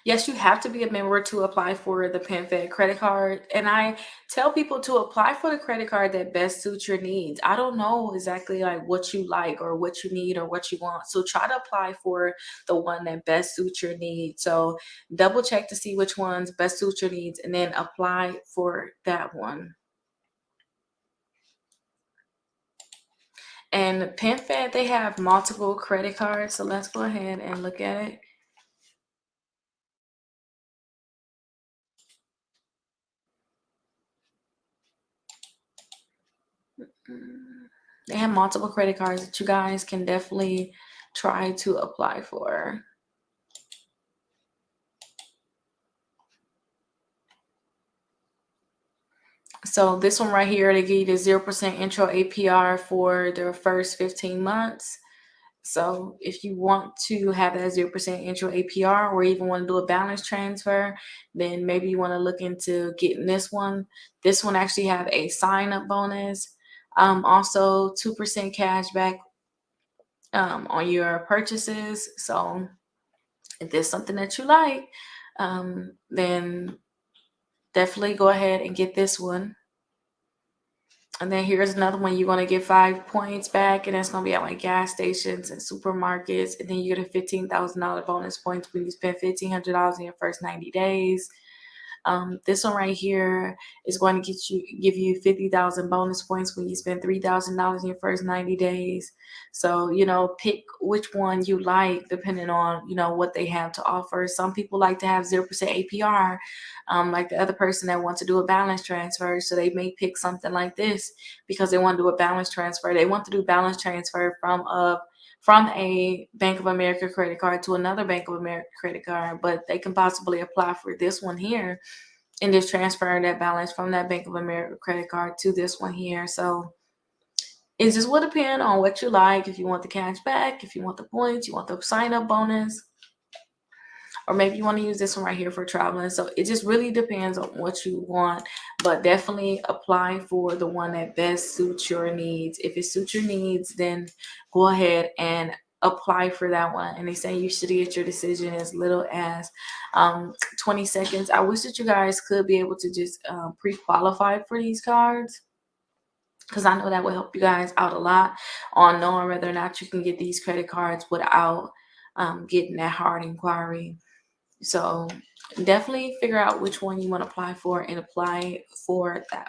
Yes, you have to be a member to apply for the Penfed credit card. And I tell people to apply for the credit card that best suits your needs. I don't know exactly like what you like or what you need or what you want. So try to apply for the one that best suits your needs. So double check to see which ones best suit your needs and then apply for that one. And PenFed, they have multiple credit cards. So let's go ahead and look at it. They have multiple credit cards that you guys can definitely try to apply for. So this one right here, they give you the 0% intro APR for the first 15 months. So if you want to have that 0% intro APR or even want to do a balance transfer, then maybe you want to look into getting this one. This one actually have a sign up bonus. Also 2% cash back on your purchases. So if there's something that you like, then definitely go ahead and get this one. And then here's another one. You're going to get 5 points back, and that's going to be at like gas stations and supermarkets. And then you get a $15,000 bonus points when you spend $1,500 in your first 90 days. This one right here is going to give you 50,000 bonus points when you spend $3,000 in your first 90 days. So, pick which one you like depending on, what they have to offer. Some people like to have 0% APR, like the other person that wants to do a balance transfer. So they may pick something like this because they want to do a balance transfer. They want to do balance transfer from a Bank of America credit card to another Bank of America credit card, but they can possibly apply for this one here and just transfer that balance from that Bank of America credit card to this one here. So it just will depend on what you like. If you want the cash back, if you want the points, you want the sign up bonus, or maybe you want to use this one right here for traveling. So it just really depends on what you want, but definitely apply for the one that best suits your needs. If it suits your needs, then go ahead and apply for that one. And they say you should get your decision as little as 20 seconds. I wish that you guys could be able to just pre-qualify for these cards, because I know that will help you guys out a lot on knowing whether or not you can get these credit cards without getting that hard inquiry. So definitely figure out which one you want to apply for and apply for that